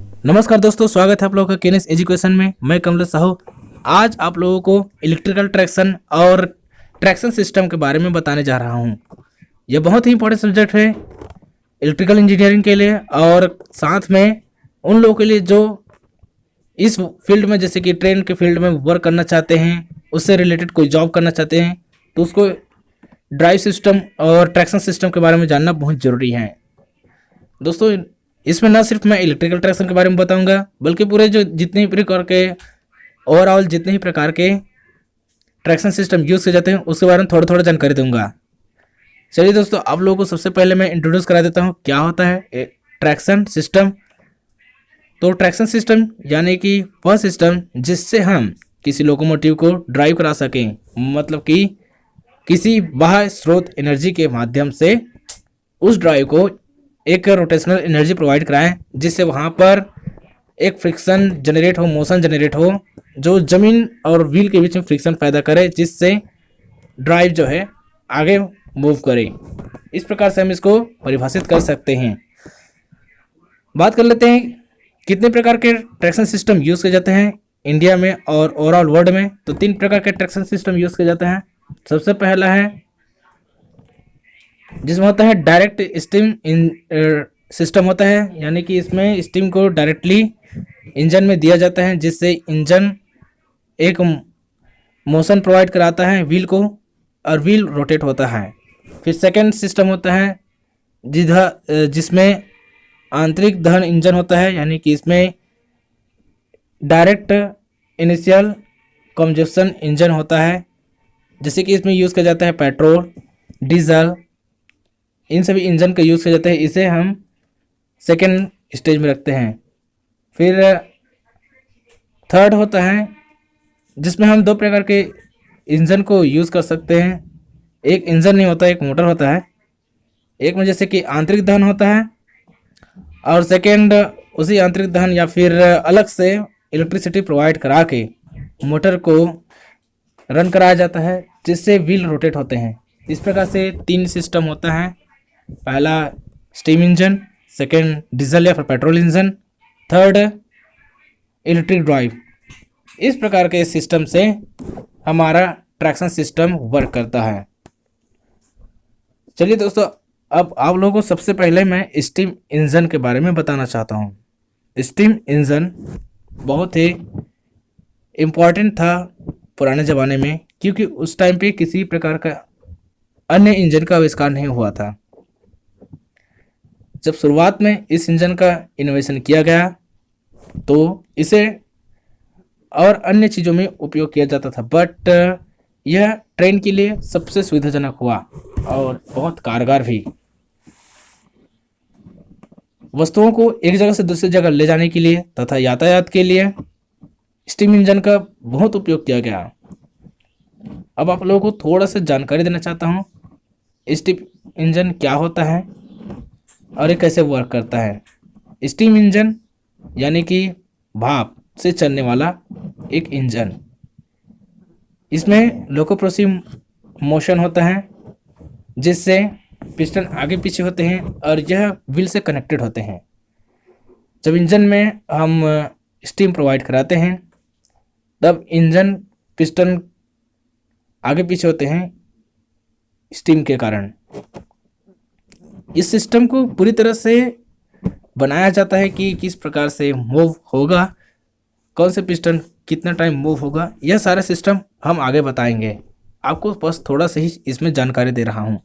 नमस्कार दोस्तों, स्वागत है आप लोगों का केनेस एजुकेशन में। मैं कमलेश साहू आज आप लोगों को इलेक्ट्रिकल ट्रैक्शन और ट्रैक्शन सिस्टम के बारे में बताने जा रहा हूं। यह बहुत ही इंपॉर्टेंट सब्जेक्ट है इलेक्ट्रिकल इंजीनियरिंग के लिए और साथ में उन लोगों के लिए जो इस फील्ड में जैसे कि ट्रेन के फील्ड में वर्क करना चाहते हैं, उससे रिलेटेड कोई जॉब करना चाहते हैं तो उसको ड्राइव सिस्टम और ट्रैक्शन सिस्टम के बारे में जानना बहुत ज़रूरी है। दोस्तों, इसमें ना सिर्फ मैं इलेक्ट्रिकल ट्रैक्शन के बारे में बताऊंगा बल्कि पूरे जो जितने ही प्रकार के ओवरऑल जितने ही प्रकार के ट्रैक्शन सिस्टम यूज़ किए जाते हैं उसके बारे में थोड़ा थोड़ा जानकारी दूंगा। चलिए दोस्तों, आप लोगों को सबसे पहले मैं इंट्रोड्यूस करा देता हूँ क्या होता है ट्रैक्शन सिस्टम। तो ट्रैक्शन सिस्टम यानी कि वह सिस्टम जिससे हम किसी लोकोमोटिव को ड्राइव करा सकें, मतलब कि किसी बाह्य स्रोत एनर्जी के माध्यम से उस ड्राइव को एक रोटेशनल एनर्जी प्रोवाइड कराएं जिससे वहाँ पर एक फ्रिक्शन जनरेट हो, मोशन जनरेट हो जो ज़मीन और व्हील के बीच में फ्रिक्शन पैदा करे जिससे ड्राइव जो है आगे मूव करे। इस प्रकार से हम इसको परिभाषित कर सकते हैं। बात कर लेते हैं कितने प्रकार के ट्रैक्शन सिस्टम यूज़ किए जाते हैं इंडिया में और ओवरऑल वर्ल्ड में। तो 3 प्रकार के ट्रैक्शन सिस्टम यूज़ किए जाते हैं। सबसे पहला है जिसमें होता है डायरेक्ट स्टीम सिस्टम होता है, यानी कि इसमें स्टीम को डायरेक्टली इंजन में दिया जाता है जिससे इंजन एक मोशन प्रोवाइड कराता है व्हील को और व्हील रोटेट होता है। फिर सेकंड सिस्टम होता है जिसमें आंतरिक दहन इंजन होता है, यानी कि इसमें डायरेक्ट इनिशियल कंबस्शन इंजन होता है, जैसे कि इसमें यूज़ किया जाता है पेट्रोल, डीजल, इन सभी इंजन का यूज़ किया जाता है। इसे हम सेकेंड स्टेज में रखते हैं। फिर थर्ड होता है जिसमें हम 2 प्रकार के इंजन को यूज़ कर सकते हैं। एक इंजन नहीं होता, एक मोटर होता है। एक में जैसे कि आंतरिक दहन होता है और सेकेंड उसी आंतरिक दहन या फिर अलग से इलेक्ट्रिसिटी प्रोवाइड करा के मोटर को रन कराया जाता है जिससे व्हील रोटेट होते हैं। इस प्रकार से 3 सिस्टम होता है। पहला स्टीम इंजन, सेकेंड डीजल या फिर petrol engine, third electric drive. इस प्रकार के सिस्टम से हमारा ट्रैक्शन सिस्टम वर्क करता है। चलिए दोस्तों, अब आप लोगों को सबसे पहले मैं स्टीम इंजन के बारे में बताना चाहता हूँ। स्टीम इंजन बहुत ही इम्पॉर्टेंट था पुराने ज़माने में, क्योंकि उस टाइम पे किसी प्रकार का अन्य इंजन का आविष्कार नहीं हुआ था। जब शुरुआत में इस इंजन का इनोवेशन किया गया तो इसे और अन्य चीज़ों में उपयोग किया जाता था, बट यह ट्रेन के लिए सबसे सुविधाजनक हुआ और बहुत कारगर भी। वस्तुओं को एक जगह से दूसरी जगह ले जाने के लिए तथा यातायात के लिए स्टीम इंजन का बहुत उपयोग किया गया। अब आप लोगों को थोड़ा सा जानकारी देना चाहता हूँ स्टीम इंजन क्या होता है और ये कैसे वर्क करता है। स्टीम इंजन यानी कि भाप से चलने वाला एक इंजन, इसमें लोकोप्रोसिव मोशन होता है जिससे पिस्टन आगे पीछे होते हैं और यह व्हील से कनेक्टेड होते हैं। जब इंजन में हम स्टीम प्रोवाइड कराते हैं तब इंजन पिस्टन आगे पीछे होते हैं स्टीम के कारण। इस सिस्टम को पूरी तरह से बनाया जाता है कि किस प्रकार से मूव होगा, कौन से पिस्टन कितना टाइम मूव होगा, यह सारा सिस्टम हम आगे बताएंगे। आपको बस थोड़ा सा ही इसमें जानकारी दे रहा हूँ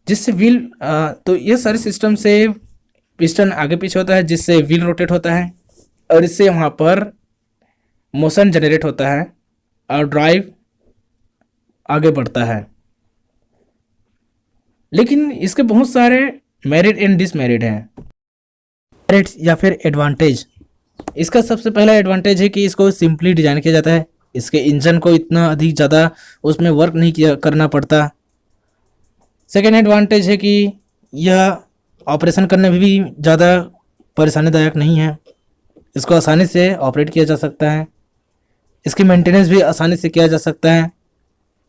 जिससे व्हील तो यह सारे सिस्टम से पिस्टन आगे पीछे होता है जिससे व्हील रोटेट होता है और इससे वहाँ पर मोशन जनरेट होता है और ड्राइव आगे बढ़ता है। लेकिन इसके बहुत सारे मेरिट एंड डिसमेरिट हैं। मेरिट या फिर एडवांटेज, इसका सबसे पहला एडवांटेज है कि इसको सिंपली डिजाइन किया जाता है। इसके इंजन को इतना अधिक ज़्यादा उसमें वर्क नहीं करना पड़ता। सेकेंड एडवांटेज है कि यह ऑपरेशन करने में भी ज़्यादा परेशानीदायक नहीं है। इसको आसानी से ऑपरेट किया जा सकता है। इसकी मेंटेनेंस भी आसानी से किया जा सकता है।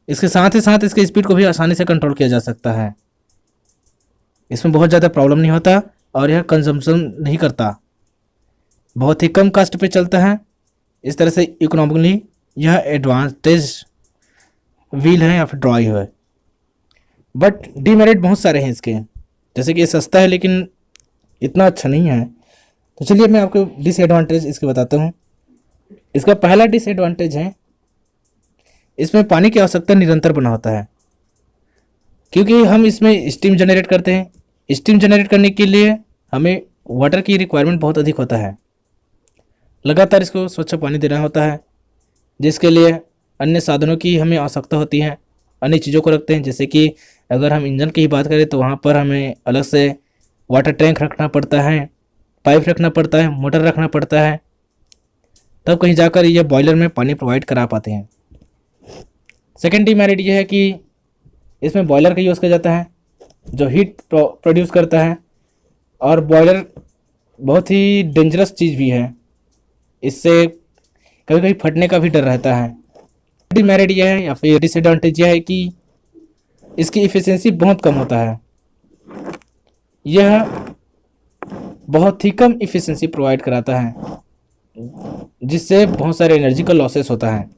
इसके साथ ही साथ इसके स्पीड को भी आसानी से कंट्रोल किया जा सकता है। इसमें बहुत ज़्यादा प्रॉब्लम नहीं होता और यह कंजम्पशन नहीं करता, बहुत ही कम कास्ट पे चलता है। इस तरह से इकोनॉमिकली यह एडवांटेज व्हील है या फिर ड्राई है। बट डीमेरिट बहुत सारे हैं इसके, जैसे कि ये सस्ता है लेकिन इतना अच्छा नहीं है। तो चलिए मैं आपको डिसएडवांटेज इसके बताता हूँ। इसका पहला डिसएडवांटेज है, इसमें पानी की आवश्यकता निरंतर बना होता है, क्योंकि हम इसमें स्टीम जनरेट करते हैं। स्टीम जनरेट करने के लिए हमें वाटर की रिक्वायरमेंट बहुत अधिक होता है, लगातार इसको स्वच्छ पानी देना होता है, जिसके लिए अन्य साधनों की हमें आवश्यकता होती है, अन्य चीज़ों को रखते हैं। जैसे कि अगर हम इंजन की ही बात करें तो वहाँ पर हमें अलग से वाटर टैंक रखना पड़ता है, पाइप रखना पड़ता है, मोटर रखना पड़ता है, तब कहीं जाकर ये बॉयलर में पानी प्रोवाइड करा पाते हैं। सेकेंड डिमेरिट ये है कि इसमें बॉयलर का यूज़ किया जाता है जो हीट प्रोड्यूस करता है, और बॉयलर बहुत ही डेंजरस चीज़ भी है, इससे कभी कभी फटने का भी डर रहता है। डिमेरिट यह है या फिर डिसएडवांटेज यह है कि इसकी इफ़िशियंसी बहुत कम होता है, यह बहुत ही कम इफ़िशियंसी प्रोवाइड कराता है, जिससे बहुत सारे एनर्जी का लॉसेस होता है।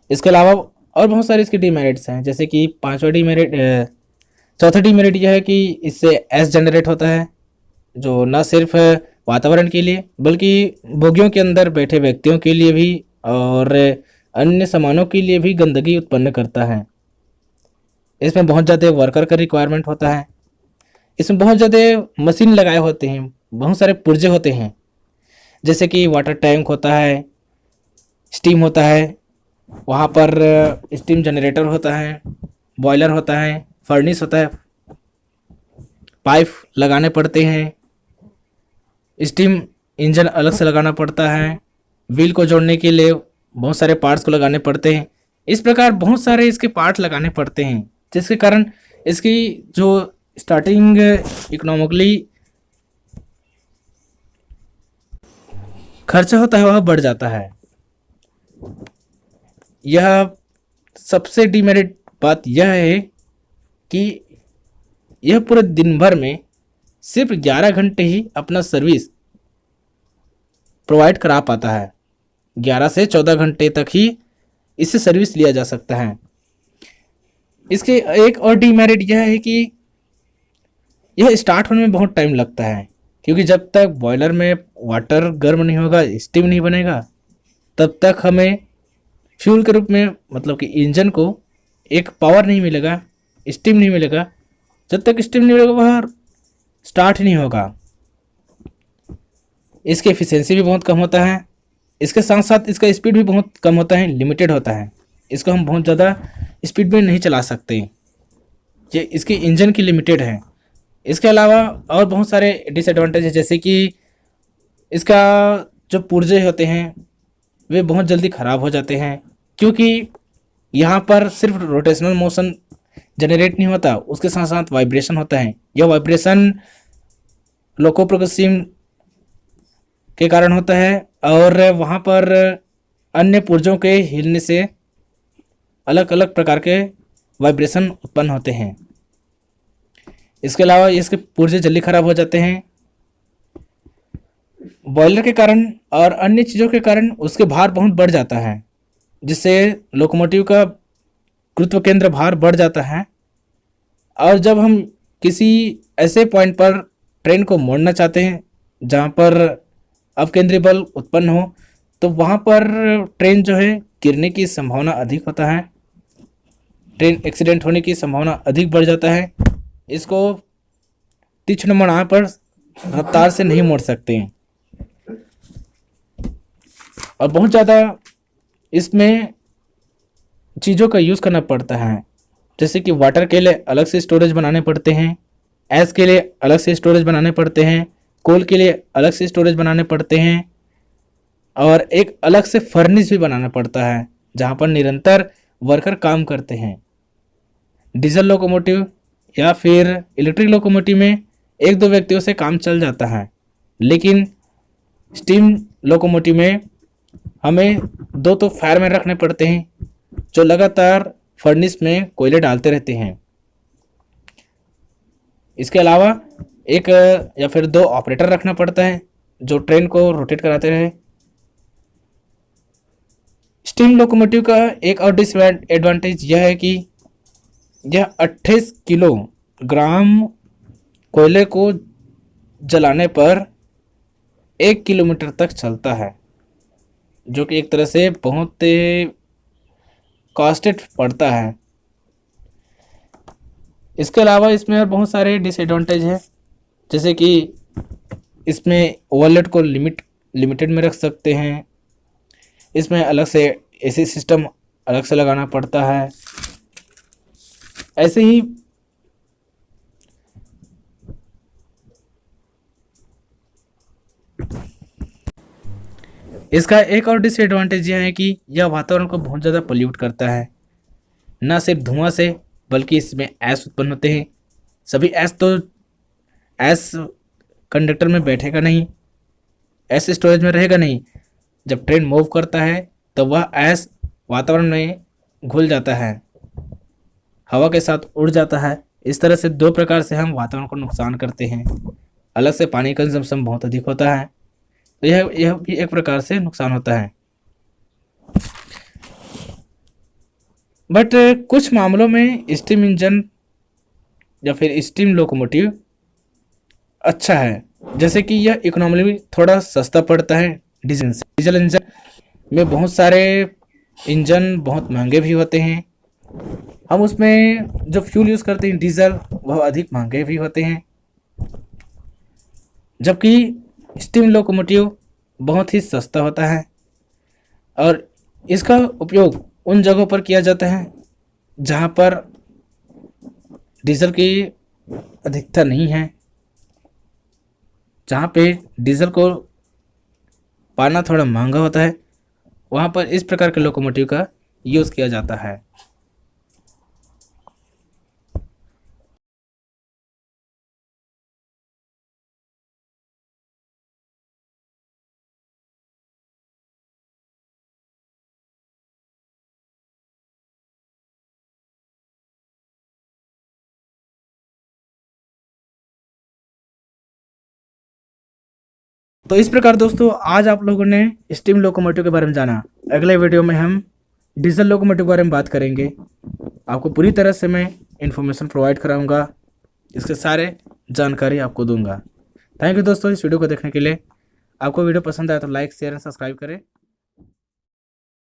इसके अलावा और बहुत सारे इसके डिमेरिट्स हैं, जैसे कि चौथा डिमेरिट यह है कि इससे एस जनरेट होता है, जो न सिर्फ वातावरण के लिए बल्कि बोगियों के अंदर बैठे व्यक्तियों के लिए भी और अन्य सामानों के लिए भी गंदगी उत्पन्न करता है। इसमें बहुत ज़्यादा वर्कर का रिक्वायरमेंट होता है, इसमें बहुत ज़्यादा मशीन लगाए होते हैं, बहुत सारे पुर्जे होते हैं, जैसे कि वाटर टैंक होता है, स्टीम होता है, वहाँ पर स्टीम जनरेटर होता है, बॉयलर होता है, फर्नेस होता है, पाइप लगाने पड़ते हैं, स्टीम इंजन अलग से लगाना पड़ता है, व्हील को जोड़ने के लिए बहुत सारे पार्ट्स को लगाने पड़ते हैं। इस प्रकार बहुत सारे इसके पार्ट लगाने पड़ते हैं, जिसके कारण इसकी जो स्टार्टिंग इकोनॉमिकली खर्चा होता है वह बढ़ जाता है। यह सबसे डिमेरिट बात यह है कि यह पूरे दिन भर में सिर्फ 11 घंटे ही अपना सर्विस प्रोवाइड करा पाता है। 11 से 14 घंटे तक ही इससे सर्विस लिया जा सकता है। इसके एक और डिमेरिट यह है कि यह स्टार्ट होने में बहुत टाइम लगता है, क्योंकि जब तक बॉयलर में वाटर गर्म नहीं होगा, स्टीम नहीं बनेगा, तब तक हमें फ्यूल के रूप में मतलब कि इंजन को एक पावर नहीं मिलेगा, स्टीम नहीं मिलेगा। जब तक स्टीम नहीं मिलेगा वह स्टार्ट नहीं होगा। इसकी एफिशिएंसी भी बहुत कम होता है, इसके साथ साथ इसका स्पीड भी बहुत कम होता है, लिमिटेड होता है। इसको हम बहुत ज़्यादा स्पीड में नहीं चला सकते, ये इसकी इंजन की लिमिटेड है। इसके अलावा और बहुत सारे डिसएडवांटेज है, जैसे कि इसका जो पुर्जे होते हैं वे बहुत जल्दी ख़राब हो जाते हैं, क्योंकि यहाँ पर सिर्फ रोटेशनल मोशन जनरेट नहीं होता, उसके साथ साथ वाइब्रेशन होता है। यह वाइब्रेशन लोकोप्रोगसिव के कारण होता है, और वहाँ पर अन्य पुर्जों के हिलने से अलग अलग प्रकार के वाइब्रेशन उत्पन्न होते हैं। इसके अलावा इसके पुर्जे जल्दी ख़राब हो जाते हैं बॉयलर के कारण, और अन्य चीज़ों के कारण उसके भार बहुत बढ़ जाता है, जिससे लोकोमोटिव का गुरुत्व केंद्र भार बढ़ जाता है। और जब हम किसी ऐसे पॉइंट पर ट्रेन को मोड़ना चाहते हैं जहाँ पर अपकेंद्री बल उत्पन्न हो, तो वहाँ पर ट्रेन जो है गिरने की संभावना अधिक होता है, ट्रेन एक्सीडेंट होने की संभावना अधिक बढ़ जाता है। इसको तीक्ष्ण मोड़ पर रफ्तार से नहीं मोड़ सकते हैं, और बहुत ज़्यादा इसमें चीज़ों का यूज़ करना पड़ता है, जैसे कि वाटर के लिए अलग से स्टोरेज बनाने पड़ते हैं, एस के लिए अलग से स्टोरेज बनाने पड़ते हैं, कोल के लिए अलग से स्टोरेज बनाने पड़ते हैं, और एक अलग से फर्नेस भी बनाना पड़ता है जहाँ पर निरंतर वर्कर काम करते हैं। डीजल लोकोमोटिव या फिर इलेक्ट्रिक लोकोमोटिव में एक दो व्यक्तियों से काम चल जाता है, लेकिन स्टीम लोकोमोटिव में हमें दो तो फायरमैन रखने पड़ते हैं जो लगातार फर्नेस में कोयले डालते रहते हैं। इसके अलावा एक या फिर दो ऑपरेटर रखना पड़ता है जो ट्रेन को रोटेट कराते रहे। स्टीम लोकोमोटिव का एक और डिसएडवांटेज यह है कि यह 28 किलोग्राम कोयले को जलाने पर 1 किलोमीटर तक चलता है, जो कि एक तरह से बहुत कॉस्टेड पड़ता है। इसके अलावा इसमें और बहुत सारे डिसएडवांटेज हैं, जैसे कि इसमें ओवरलोड को लिमिटेड में रख सकते हैं। इसमें अलग से एसी सिस्टम अलग से लगाना पड़ता है। ऐसे ही इसका एक और डिसएडवांटेज यह है कि यह वातावरण को बहुत ज़्यादा पोल्यूट करता है, न सिर्फ धुआं से बल्कि इसमें ऐश उत्पन्न होते हैं। सभी ऐश कंडक्टर में बैठेगा नहीं, ऐश स्टोरेज में रहेगा नहीं। जब ट्रेन मूव करता है तो वह ऐश वातावरण में घुल जाता है, हवा के साथ उड़ जाता है। इस तरह से दो प्रकार से हम वातावरण को नुकसान करते हैं। अलग से पानी कंजम्पशन बहुत अधिक होता है, तो यह भी एक प्रकार से नुकसान होता है। बट कुछ मामलों में स्टीम इंजन या फिर स्टीम लोकोमोटिव अच्छा है, जैसे कि यह इकोनॉमिकली थोड़ा सस्ता पड़ता है डीजल इंजन में बहुत सारे इंजन बहुत महंगे भी होते हैं। हम उसमें जो फ्यूल यूज़ करते हैं डीजल, वह अधिक महंगे भी होते हैं, जबकि स्टीम लोकोमोटिव बहुत ही सस्ता होता है और इसका उपयोग उन जगहों पर किया जाता है जहाँ पर डीजल की अधिकता नहीं है, जहाँ पे डीजल को पाना थोड़ा महंगा होता है, वहाँ पर इस प्रकार के लोकोमोटिव का यूज़ किया जाता है। तो इस प्रकार दोस्तों आज आप लोगों ने स्टीम लोकोमोटिव के बारे में जाना। अगले वीडियो में हम डीजल लोकोमोटिव के बारे में बात करेंगे। आपको पूरी तरह से मैं इन्फॉर्मेशन प्रोवाइड कराऊंगा, इसके सारे जानकारी आपको दूंगा। थैंक यू दोस्तों इस वीडियो को देखने के लिए। आपको वीडियो पसंद आया तो लाइक शेयर एंड सब्सक्राइब करें।